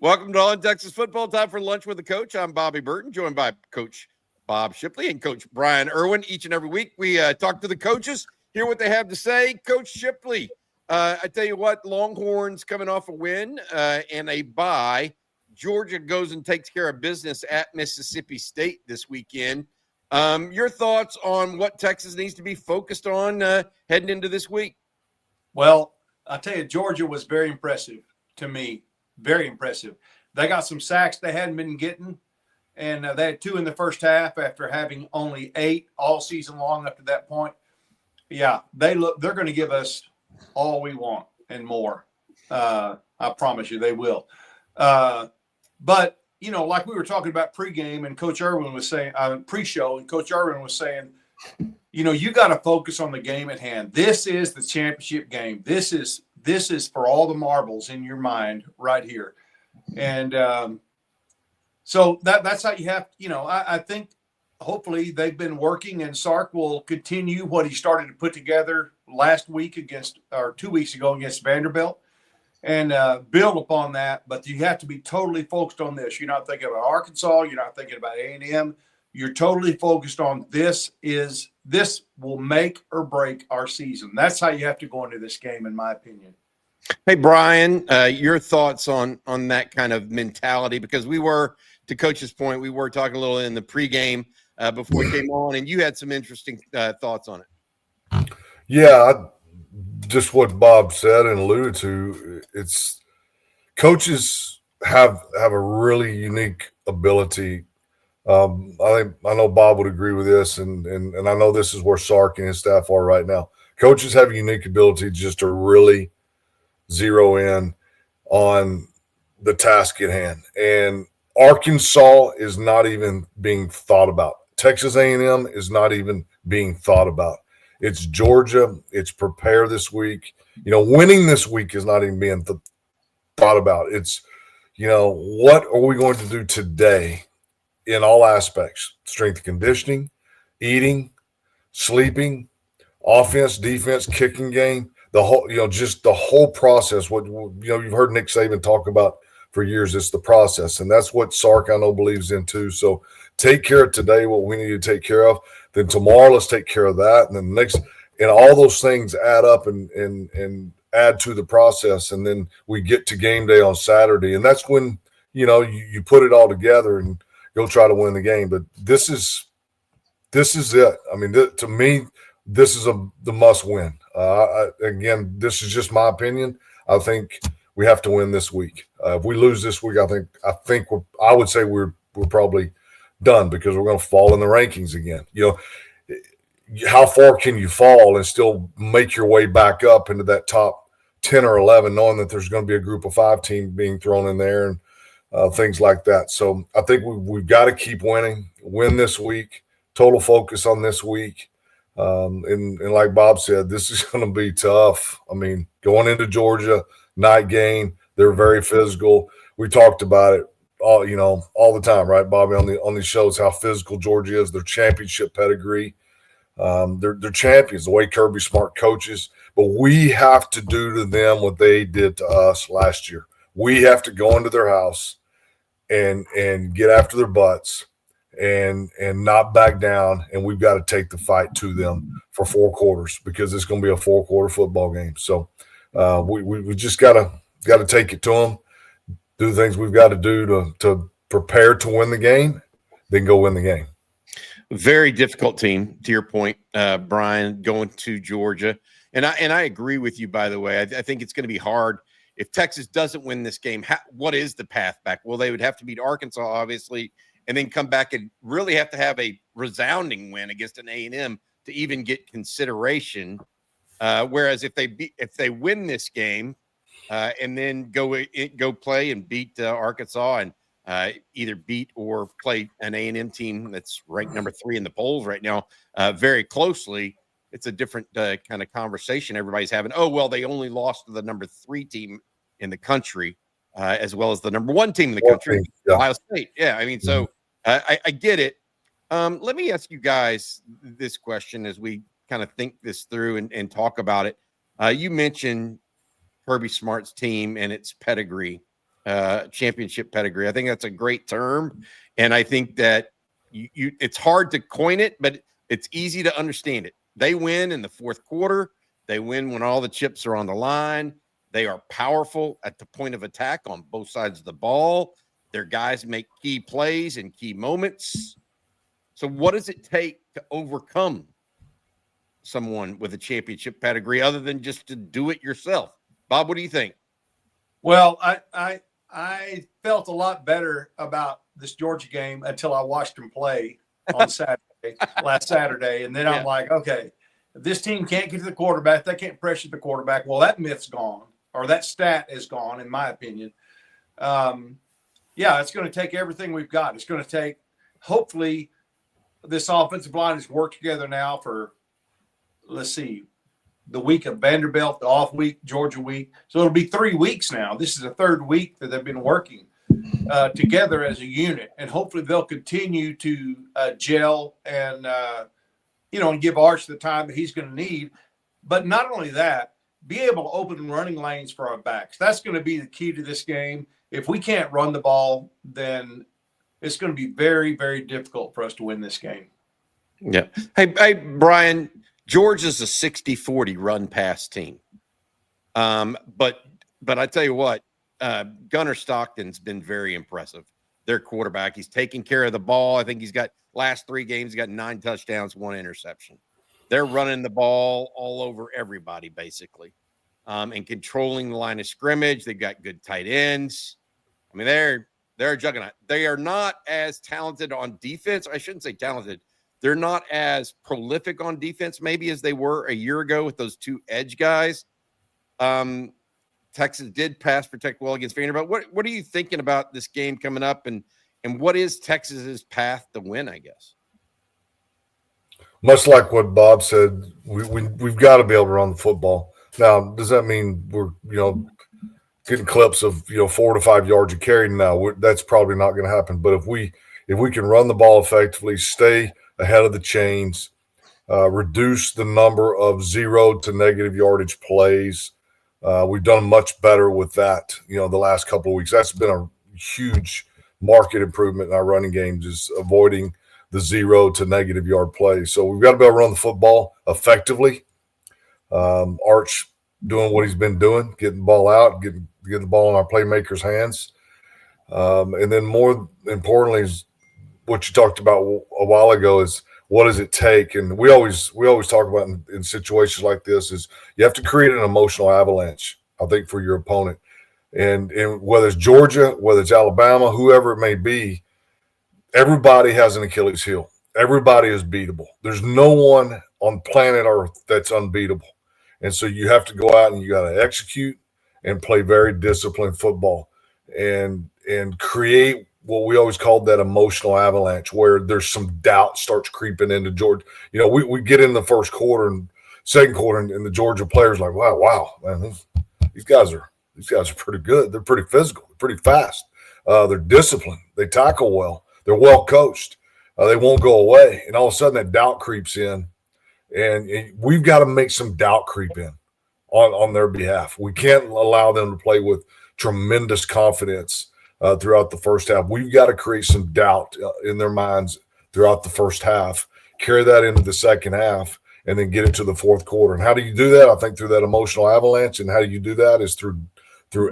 Welcome to On Texas Football. Time for lunch with the coach. I'm Bobby Burton, joined by Coach Bob Shipley and Coach Bryan Erwin. Each and every week, we talk to the coaches, hear what they have to say. Coach Shipley, I tell you what, Longhorns coming off a win and a bye. Georgia goes and takes care of business at Mississippi State this weekend. Your thoughts on what Texas needs to be focused on heading into this week? Well, I'll tell you, Georgia was very impressive to me. Very impressive. They got some sacks they hadn't been getting, and they had 2 in the first half after having only 8 all season long up to that point. Yeah, they're going to give us all we want and more. I promise you they will. But, you know, like we were talking about pregame, and Coach Erwin was saying, pre-show, and Coach Erwin was saying, you know, you got to focus on the game at hand. This is the championship game. This is for all the marbles in your mind right here. And so that's how you have, you know, I think hopefully they've been working, and Sark will continue what he started to put together last week or 2 weeks ago against Vanderbilt, and build upon that. But you have to be totally focused on this. You're not thinking about Arkansas. You're not thinking about A&M. You're totally focused on this will make or break our season. That's how you have to go into this game, in my opinion. Hey, Bryan, your thoughts on that kind of mentality, because we were, to Coach's point, we were talking a little in the pregame before we came on, and you had some interesting thoughts on it. Yeah, just what Bob said and alluded to. It's coaches have a really unique ability. I know Bob would agree with this, and I know this is where Sark and his staff are right now. Coaches have a unique ability just to really zero in on the task at hand. And Arkansas is not even being thought about. Texas A&M is not even being thought about. It's Georgia. It's prepare this week. You know, winning this week is not even being thought about. It's, you know, what are we going to do today in all aspects? Strength and conditioning, eating, sleeping, offense, defense, kicking game, the whole, you know, just the whole process. What, you know, you've heard Nick Saban talk about for years. It's the process. And that's what Sark, I know, believes in too. So take care of today, what we need to take care of. Then tomorrow, let's take care of that. And then the next, and all those things add up and add to the process. And then we get to game day on Saturday. And that's when, you know, you put it all together and go try to win the game. But this is it. I mean, to me, this is the must win. Again, this is just my opinion. I think we have to win this week. If we lose this week, I would say we're probably done, because we're going to fall in the rankings again. You know, how far can you fall and still make your way back up into that top 10 or 11, knowing that there's going to be a group of 5 team being thrown in there and things like that. So I think we've got to keep winning, win this week, total focus on this week. And like Bob said, this is going to be tough. I mean, going into Georgia, night game, they're very physical. We talked about it all the time, right, Bobby, on these shows, how physical Georgia is, their championship pedigree. They're champions, the way Kirby Smart coaches. But we have to do to them what they did to us last year. We have to go into their house and get after their butts and not back down. And we've got to take the fight to them for 4 quarters, because it's going to be a 4-quarter football game. So we just got to take it to them, do the things we've got to do to prepare to win the game, then go win the game. Very difficult team, to your point, Bryan, going to Georgia. And I agree with you, by the way. I think it's going to be hard. If Texas doesn't win this game, what is the path back? Well, they would have to beat Arkansas, obviously, and then come back and really have to have a resounding win against an A&M to even get consideration. Whereas if they win this game and then go play and beat Arkansas and either beat or play an A&M team that's ranked number 3 in the polls right now very closely, it's a different kind of conversation everybody's having. Oh, well, they only lost to the number 3 team in the country, as well as the number 1 team in the country, Ohio State. Yeah, I mean, so I get it. Let me ask you guys this question as we kind of think this through and talk about it. You mentioned Kirby Smart's team and its pedigree. championship pedigree. I think that's a great term. And I think that it's hard to coin it, but it's easy to understand it. They win in the fourth quarter. They win when all the chips are on the line. They are powerful at the point of attack on both sides of the ball. Their guys make key plays in key moments. So what does it take to overcome someone with a championship pedigree other than just to do it yourself? Bob, what do you think? Well, I felt a lot better about this Georgia game until I watched them play on last Saturday. And then I'm like, okay, if this team can't get to the quarterback, they can't pressure the quarterback. Well, that myth's gone, or that stat is gone, in my opinion. It's going to take everything we've got. It's going to take, hopefully, this offensive line has worked together now for, let's see, the week of Vanderbilt, the off week, Georgia week. So it'll be 3 weeks now. This is the third week that they've been working together as a unit. And hopefully they'll continue to gel and, and give Arch the time that he's going to need. But not only that, be able to open running lanes for our backs. That's going to be the key to this game. If we can't run the ball, then it's going to be very, very difficult for us to win this game. Yeah. Hey, Brian, Georgia's a 60-40 run-pass team. But I tell you what, Gunnar Stockton's been very impressive. Their quarterback, he's taking care of the ball. I think he's got last 3 games, he's got 9 touchdowns, 1 interception. They're running the ball all over everybody, basically, and controlling the line of scrimmage. They've got good tight ends. I mean, they're a juggernaut. They are not as talented on defense. I shouldn't say talented. They're not as prolific on defense maybe as they were a year ago with those 2 edge guys. Texas did pass protect well against Vanderbilt. What are you thinking about this game coming up, and what is Texas's path to win, I guess? Much like what Bob said, we've got to be able to run the football. Now, does that mean we're getting clips of 4 to 5 yards of carry? No, that's probably not going to happen. But if we can run the ball effectively, stay ahead of the chains, reduce the number of 0 to negative yardage plays, we've done much better with that. The last couple of weeks, that's been a huge market improvement in our running games, is avoiding the 0 to negative yard plays. So we've got to be able to run the football effectively. Arch doing what he's been doing, getting the ball out, getting the ball in our playmakers' hands. And then more importantly is what you talked about a while ago is what does it take? And we always talk about in situations like this is you have to create an emotional avalanche, I think, for your opponent. And whether it's Georgia, whether it's Alabama, whoever it may be, everybody has an Achilles heel. Everybody is beatable. There's no one on planet Earth that's unbeatable. And so you have to go out and you got to execute and play very disciplined football and create what we always called that emotional avalanche, where there's some doubt starts creeping into Georgia. We get in the first quarter and second quarter, and the Georgia players are like, wow, man, these guys are pretty good. They're pretty physical. They're pretty fast. They're disciplined. They tackle well. They're well coached. They won't go away. And all of a sudden that doubt creeps in, and we've got to make some doubt creep in on their behalf. We can't allow them to play with tremendous confidence throughout the first half. We've got to create some doubt in their minds throughout the first half, carry that into the second half, and then get it to the fourth quarter. And how do you do that? I think through that emotional avalanche. And how do you do that is through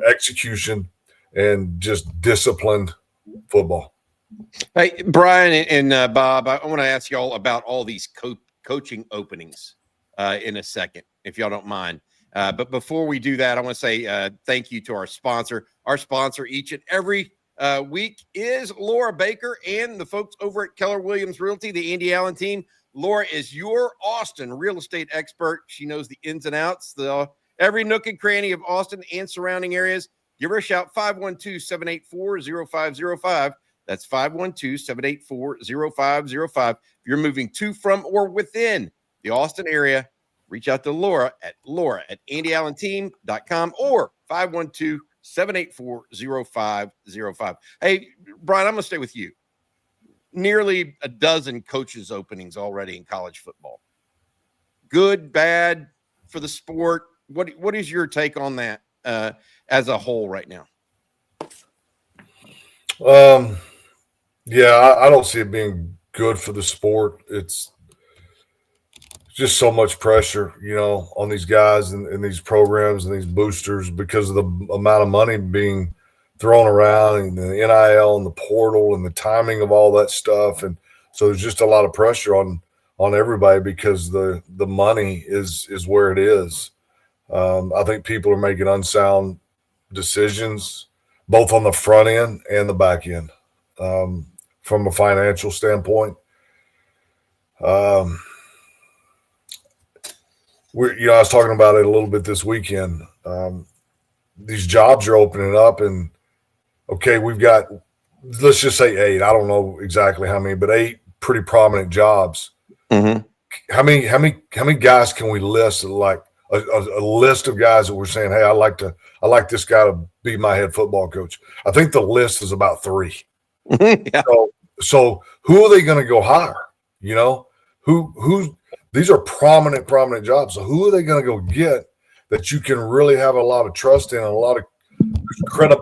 execution and just disciplined football. Hey, Brian and Bob, I want to ask you all about all these coaching openings in a second, if y'all don't mind. But before we do that, I want to say thank you to our sponsor. Our sponsor each and every week is Laura Baker and the folks over at Keller Williams Realty, the Andy Allen team. Laura is your Austin real estate expert. She knows the ins and outs, every nook and cranny of Austin and surrounding areas. Give her a shout, 512-784-0505. That's 512-784-0505. If you're moving to, from, or within the Austin area, reach out to Laura at andyallenteam.com or 512-784-0505. Hey, Brian, I'm going to stay with you. Nearly a dozen coaches openings already in college football. Good, bad for the sport. What is your take on that as a whole right now? Yeah, I don't see it being good for the sport. It's just so much pressure, on these guys and these programs and these boosters because of the amount of money being thrown around and the NIL and the portal and the timing of all that stuff. And so there's just a lot of pressure on everybody because the money is where it is. I think people are making unsound decisions both on the front end and the back end from a financial standpoint. I was talking about it a little bit this weekend. These jobs are opening up, and okay, we've got, let's just say 8. I don't know exactly how many, but 8 pretty prominent jobs. Mm-hmm. How many guys can we list? Like a list of guys that we're saying, hey, I like this guy to be my head football coach. I think the list is about 3. Yeah. So who are they going to go hire? Who these are prominent jobs. So who are they going to go get that you can really have a lot of trust in and a lot of credit?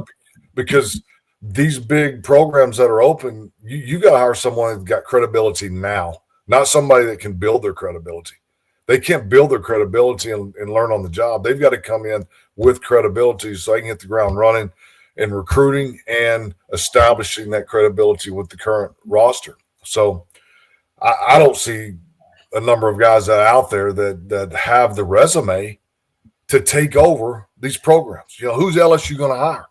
Because these big programs that are open, you got to hire someone that's got credibility now, not somebody that can build their credibility. They can't build their credibility and learn on the job. They've got to come in with credibility so they can hit the ground running in recruiting and establishing that credibility with the current roster. So I don't see a number of guys that are out there that have the resume to take over these programs. Who's LSU going to hire?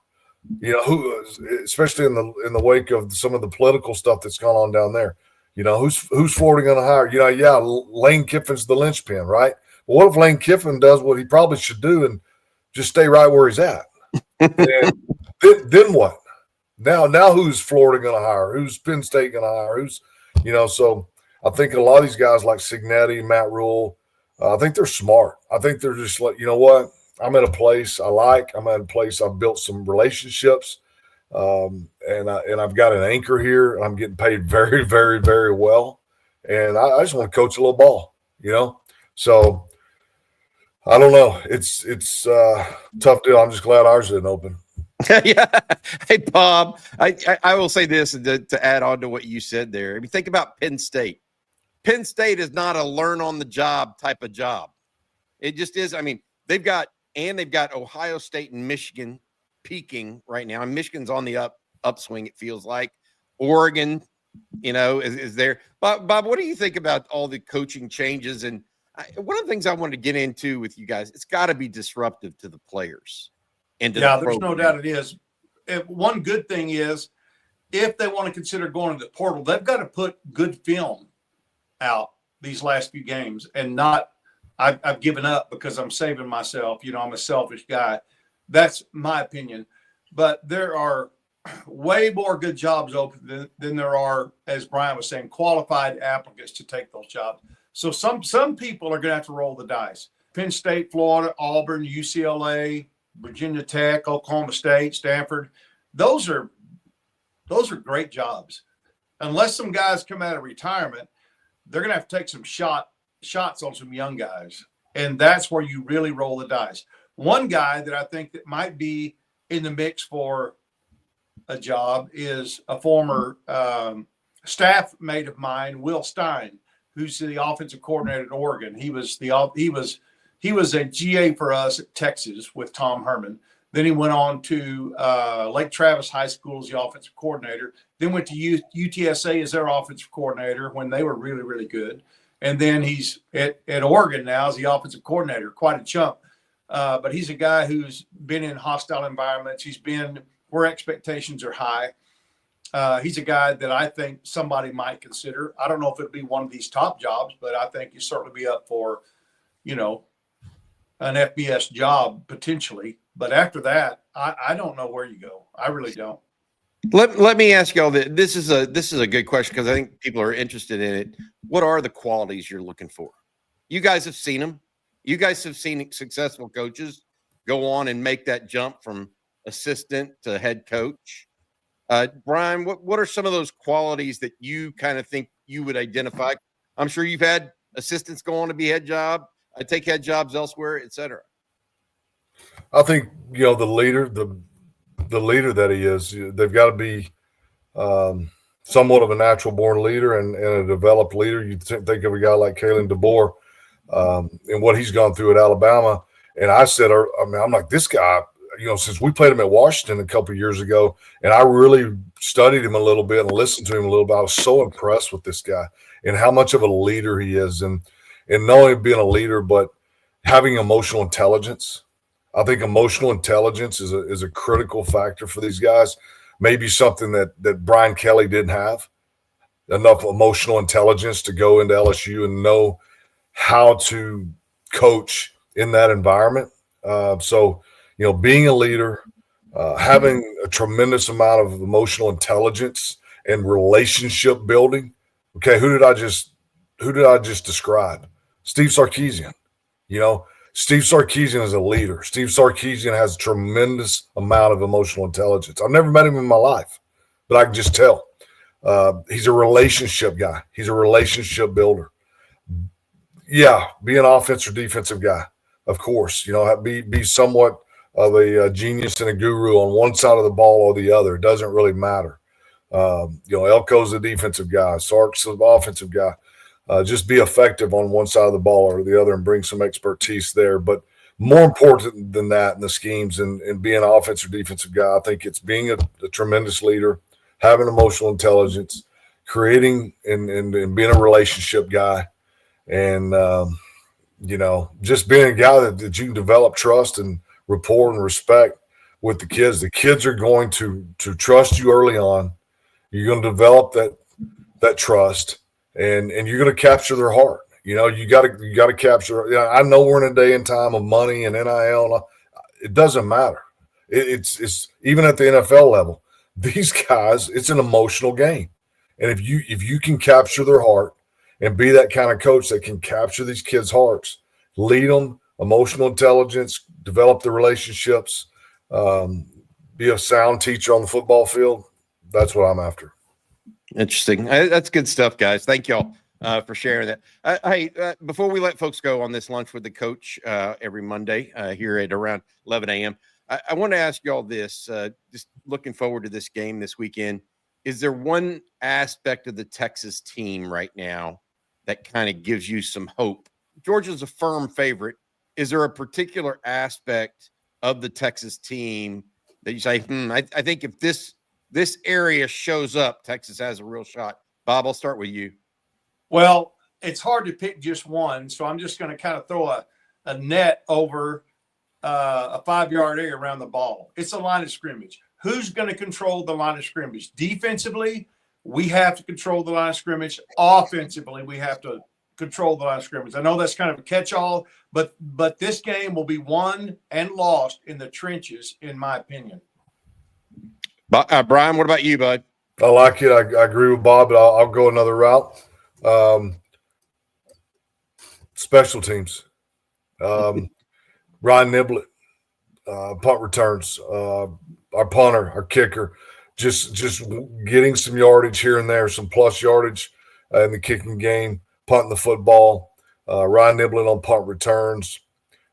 Who, especially in the wake of some of the political stuff that's gone on down there. Who's Florida going to hire? Lane Kiffin's the linchpin, right? Well, what if Lane Kiffin does what he probably should do and just stay right where he's at? And then what? Now who's Florida going to hire? Who's Penn State going to hire? So I think a lot of these guys like Signetti, Matt Rule, I think they're smart. I think they're just like, you know what? I'm at a place I like. I'm at a place I've built some relationships, and I've got an anchor here, and I'm getting paid very, very, very well. And I just want to coach a little ball, So I don't know. It's a tough deal. I'm just glad ours didn't open. Yeah. Hey, Bob, I will say this to add on to what you said there. If you think about Penn State, Penn State is not a learn on the job type of job. It just is. I mean, they've got Ohio State and Michigan peaking right now. And Michigan's on the upswing, it feels like. Oregon, is there. Bob, what do you think about all the coaching changes? And one of the things I wanted to get into with you guys, it's got to be disruptive to the players. There's no doubt it is. One good thing is if they want to consider going to the portal, they've got to put good film out these last few games and not I've given up because I'm saving myself. I'm a selfish guy. That's my opinion. But there are way more good jobs open than there are, as Brian was saying, qualified applicants to take those jobs. So some people are going to have to roll the dice. Penn State, Florida, Auburn, UCLA, Virginia Tech, Oklahoma State, Stanford. Those are great jobs. Unless some guys come out of retirement, they're going to have to take some shots on some young guys. And that's where you really roll the dice. One guy that I think that might be in the mix for a job is a former staff mate of mine, Will Stein, who's the offensive coordinator at Oregon. He was a GA for us at Texas with Tom Herman. Then he went on to Lake Travis High School as the offensive coordinator. Then went to UTSA as their offensive coordinator when they were really, really good. And then he's at Oregon now as the offensive coordinator, quite a chump. But he's a guy who's been in hostile environments. He's been where expectations are high. He's a guy that I think somebody might consider. I don't know if it'll be one of these top jobs, but I think he'll certainly be up for, an FBS job potentially. But after that, I don't know where you go. I really don't. Let me ask y'all that. This is a good question because I think people are interested in it. What are the qualities you're looking for? You guys have seen them. You guys have seen successful coaches go on and make that jump from assistant to head coach. Brian, what are some of those qualities that you kind of think you would identify? I'm sure you've had assistants go on to be head job, take head jobs elsewhere, et cetera. I think, the leader that he is, they've got to be somewhat of a natural born leader and a developed leader. You think of a guy like Kalen DeBoer and what he's gone through at Alabama. And I said, I'm like, this guy, since we played him at Washington a couple of years ago, and I really studied him a little bit and listened to him a little bit, I was so impressed with this guy and how much of a leader he is. And not only being a leader, but having emotional intelligence. I think emotional intelligence is a critical factor for these guys. Maybe something that Brian Kelly didn't have, enough emotional intelligence to go into LSU and know how to coach in that environment. So, being a leader, having a tremendous amount of emotional intelligence and relationship building. Okay, who did I just describe? Steve Sarkisian. Steve Sarkisian is a leader. Steve Sarkisian has a tremendous amount of emotional intelligence. I've never met him in my life, but I can just tell. He's a relationship guy. He's a relationship builder. Yeah, be an offense or defensive guy, of course. Be somewhat of a genius and a guru on one side of the ball or the other. It doesn't really matter. Elko's a defensive guy. Sark's an offensive guy. Just be effective on one side of the ball or the other and bring some expertise there. But more important than that in the schemes and being an offense or defensive guy, I think it's being a tremendous leader, having emotional intelligence, creating and being a relationship guy, and, just being a guy that you can develop trust and rapport and respect with the kids. The kids are going to trust you early on. You're going to develop that trust. And you're going to capture their heart. You got to capture. I know we're in a day and time of money and NIL. It doesn't matter. It's even at the NFL level. These guys, it's an emotional game, and if you can capture their heart and be that kind of coach that can capture these kids' hearts, lead them, emotional intelligence, develop the relationships, be a sound teacher on the football field. That's what I'm after. Interesting. That's good stuff, guys. Thank y'all for sharing that. Hey, before we let folks go on this Lunch with the Coach every Monday here at around 11 a.m., I want to ask y'all this, just looking forward to this game this weekend. Is there one aspect of the Texas team right now that kind of gives you some hope? Georgia's a firm favorite. Is there a particular aspect of the Texas team that you say, I think if this area shows up, Texas has a real shot? Bob, I'll start with you. Well, it's hard to pick just one, so I'm just going to kind of throw a net over a 5-yard area around the ball. It's a line of scrimmage. Who's going to control the line of scrimmage? Defensively, we have to control the line of scrimmage. Offensively, we have to control the line of scrimmage. I know that's kind of a catch-all, but this game will be won and lost in the trenches, in my opinion. Brian, what about you, bud? I like it. I agree with Bob, but I'll go another route. Special teams. Ryan Niblett, punt returns, our punter, our kicker, just getting some yardage here and there, some plus yardage in the kicking game, punting the football. Ryan Niblett on punt returns,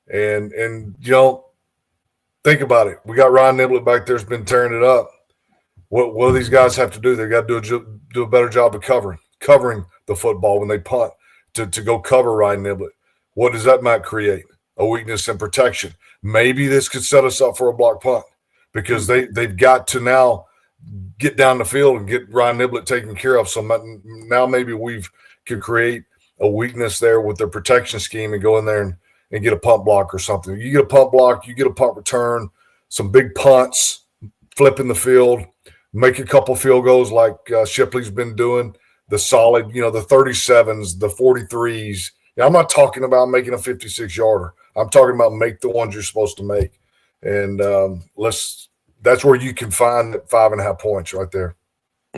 and think about it. We got Ryan Niblett back there's been tearing it up. What do these guys have to do? They got to do a better job of covering the football when they punt to go cover Ryan Niblett. What does that might create? A weakness in protection. Maybe this could set us up for a block punt because they've got to now get down the field and get Ryan Niblett taken care of. So now maybe we can create a weakness there with their protection scheme and go in there and get a punt block or something. You get a punt block, you get a punt return, some big punts, flipping the field, make a couple field goals like Shipley's been doing, the solid, the 37s, the 43s. I'm not talking about making a 56-yarder. I'm talking about make the ones you're supposed to make. And that's where you can find 5.5 points right there.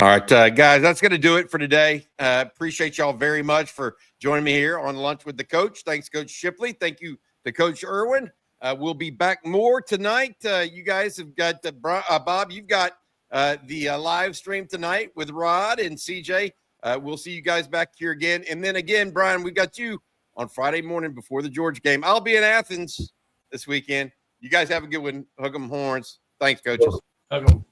All right, guys, that's going to do it for today. Appreciate y'all very much for joining me here on Lunch with the Coach. Thanks, Coach Shipley. Thank you to Coach Erwin. We'll be back more tonight. You guys have got Bob, you've got the live stream tonight with Rod and CJ. We'll see you guys back here again. And then again, Brian, we got you on Friday morning before the Georgia game. I'll be in Athens this weekend. You guys have a good one. Hook 'em horns. Thanks, coaches. Hook 'em.